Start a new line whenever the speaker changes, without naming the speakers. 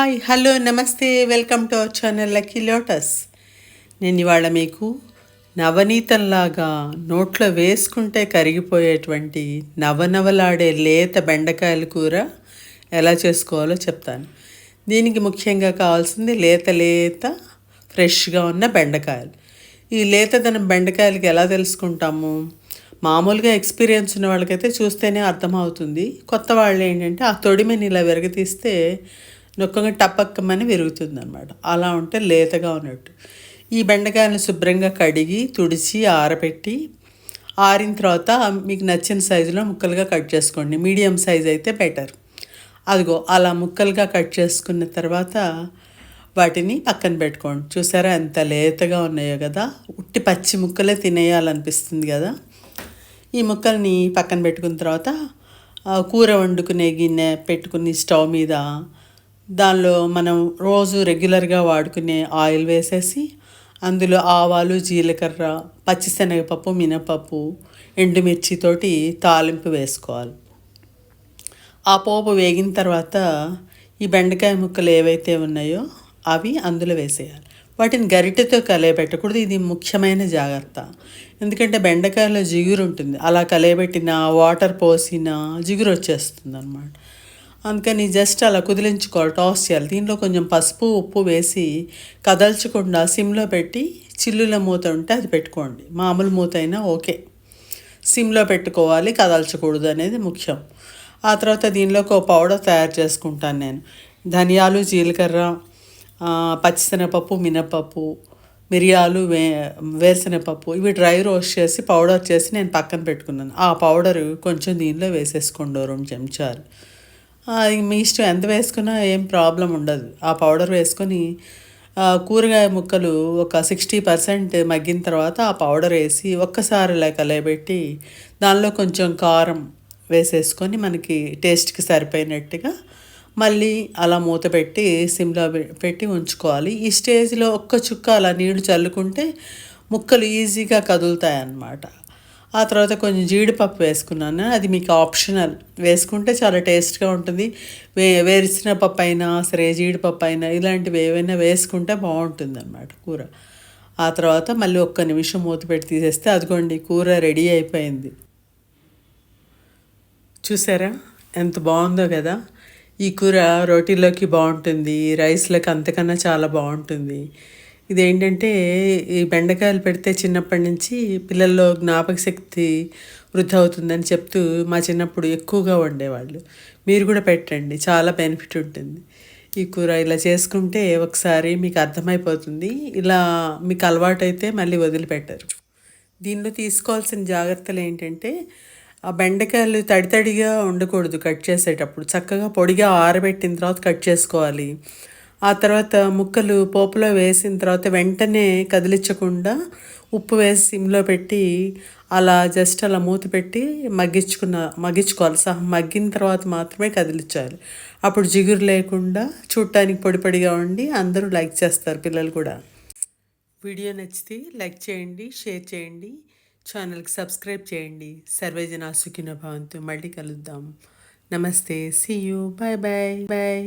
Hi hello నమస్తే welcome to our channel lucky lotus. నేను ఇవాళ మీకు నవనీతంలాగా నోట్లో వేసుకుంటే కరిగిపోయేటువంటి నవనవలాడే లేత బెండకాయల కూర ఎలా చేసుకోవాలో చెప్తాను. దీనికి ముఖ్యంగా కావాల్సింది లేత లేత ఫ్రెష్గా ఉన్న బెండకాయలు. ఈ లేతదనం బెండకాయలకి ఎలా తెలుసుకుంటాము? మామూలుగా ఎక్స్పీరియన్స్ ఉన్న వాళ్ళకైతే చూస్తేనే అర్థమవుతుంది. కొత్త వాళ్ళు ఏంటంటే ఆ తొడిమెని ఇలా విరగతీస్తే నొక్కగా టపక్కమని విరుగుతుంది అనమాట. అలా ఉంటే లేతగా ఉన్నట్టు. ఈ బెండకాయలను శుభ్రంగా కడిగి తుడిచి ఆరబెట్టి ఆరిన తర్వాత మీకు నచ్చిన సైజులో ముక్కలుగా కట్ చేసుకోండి. మీడియం సైజ్ అయితే బెటర్. అదిగో అలా ముక్కలుగా కట్ చేసుకున్న తర్వాత వాటిని పక్కన పెట్టుకోండి. చూసారా ఎంత లేతగా ఉన్నాయో కదా, ఉట్టి పచ్చి ముక్కలే తినేయాలనిపిస్తుంది కదా. ఈ ముక్కల్ని పక్కన పెట్టుకున్న తర్వాత కూర వండుకునే గిన్నె పెట్టుకుని స్టవ్ మీద దానిలో మనం రోజు రెగ్యులర్గా వాడుకునే ఆయిల్ వేసేసి అందులో ఆవాలు, జీలకర్ర, పచ్చిశనగపప్పు, మినపప్పు, ఎండుమిర్చితోటి తాలింపు వేసుకోవాలి. ఆ పోపు వేగిన తర్వాత ఈ బెండకాయ ముక్కలు ఏవైతే ఉన్నాయో అవి అందులో వేసేయాలి. వాటిని గరిటెతో కలయబెట్టకూడదు. ఇది ముఖ్యమైన జాగ్రత్త. ఎందుకంటే బెండకాయలో జిగురు ఉంటుంది. అలా కలయబెట్టిన వాటర్ పోసిన జిగురు వచ్చేస్తుంది అనమాట. అందుకని జస్ట్ అలా కుదిలించుకోవాలి, టాస్ చేయాలి. దీంట్లో కొంచెం పసుపు ఉప్పు వేసి కదల్చకుండా సిమ్లో పెట్టి చిల్లుల మూత ఉంటే అది పెట్టుకోండి. మామూలు మూత అయినా ఓకే. సిమ్లో పెట్టుకోవాలి, కదల్చకూడదు అనేది ముఖ్యం. ఆ తర్వాత దీనిలోకి ఒక పౌడర్ తయారు చేసుకుంటాను నేను. ధనియాలు, జీలకర్ర, పచ్చిశనగపప్పు, మినపప్పు, మిరియాలు, వేరుశనగపప్పు ఇవి డ్రై రోస్ట్ చేసి పౌడర్ చేసి నేను పక్కన పెట్టుకున్నాను. ఆ పౌడరు కొంచెం దీనిలో వేసేసుకోండి, 2 చెంచాలు. మీ ఇష్టం, ఎంత వేసుకున్నా ఏం ప్రాబ్లం ఉండదు. ఆ పౌడర్ వేసుకొని కూరగాయ ముక్కలు ఒక 60% మగ్గిన తర్వాత ఆ పౌడర్ వేసి ఒక్కసారి ఇలా కలయబెట్టి దానిలో కొంచెం కారం వేసేసుకొని మనకి టేస్ట్కి సరిపోయినట్టుగా మళ్ళీ అలా మూత పెట్టి సిమ్లో పెట్టి ఉంచుకోవాలి. ఈ స్టేజ్లో ఒక్క చుక్క అలా నీళ్లు చల్లుకుంటే ముక్కలు ఈజీగా కదులుతాయి అన్నమాట. ఆ తర్వాత కొంచెం జీడిపప్పు వేసుకున్నాను. అది మీకు ఆప్షనల్. వేసుకుంటే చాలా టేస్ట్గా ఉంటుంది. వేసిన పప్పు అయినా సరే, జీడిపప్పు అయినా ఇలాంటివి ఏవైనా వేసుకుంటే బాగుంటుంది అన్నమాట కూర. ఆ తర్వాత మళ్ళీ ఒక్క నిమిషం మూత పెట్టి తీసేస్తే అదిగోండి కూర రెడీ అయిపోయింది. చూసారా ఎంత బాగుందో కదా. ఈ కూర రోటీలోకి బాగుంటుంది, రైస్లోకి అంతకన్నా చాలా బాగుంటుంది. ఇదేంటంటే ఈ బెండకాయలు పెడితే చిన్నప్పటి నుంచి పిల్లల్లో జ్ఞాపక శక్తి వృద్ధి అవుతుందని చెప్తూ మా చిన్నప్పుడు ఎక్కువగా వండేవాళ్ళు. మీరు కూడా పెట్టండి, చాలా బెనిఫిట్ ఉంటుంది. ఈ కూర ఇలా చేసుకుంటే ఒకసారి మీకు అర్థమైపోతుంది. ఇలా మీకు అలవాటైతే మళ్ళీ వదిలిపెట్టరు. దీనిలో తీసుకోవాల్సిన జాగ్రత్తలు ఏంటంటే ఆ బెండకాయలు తడితడిగా ఉండకూడదు. కట్ చేసేటప్పుడు చక్కగా పొడిగా ఆరబెట్టిన తర్వాత కట్ చేసుకోవాలి. ఆ తర్వాత ముక్కలు పోపులో వేసిన తర్వాత వెంటనే కదిలించకుండా ఉప్పు వేసి సిమ్లో పెట్టి అలా జస్ట్ అలా మూత పెట్టి మగ్గించుకోవాలి. మగ్గిన తర్వాత మాత్రమే కదిలించాలి. అప్పుడు జిగురు లేకుండా చూడటానికి పొడి పొడిగా ఉండి అందరూ లైక్ చేస్తారు, పిల్లలు కూడా. వీడియో నచ్చితే లైక్ చేయండి, షేర్ చేయండి, ఛానల్కి సబ్స్క్రైబ్ చేయండి. సర్వే జనా సుఖినో భవంతు. మళ్ళీ కలుద్దాం. నమస్తే, see you, bye bye bye.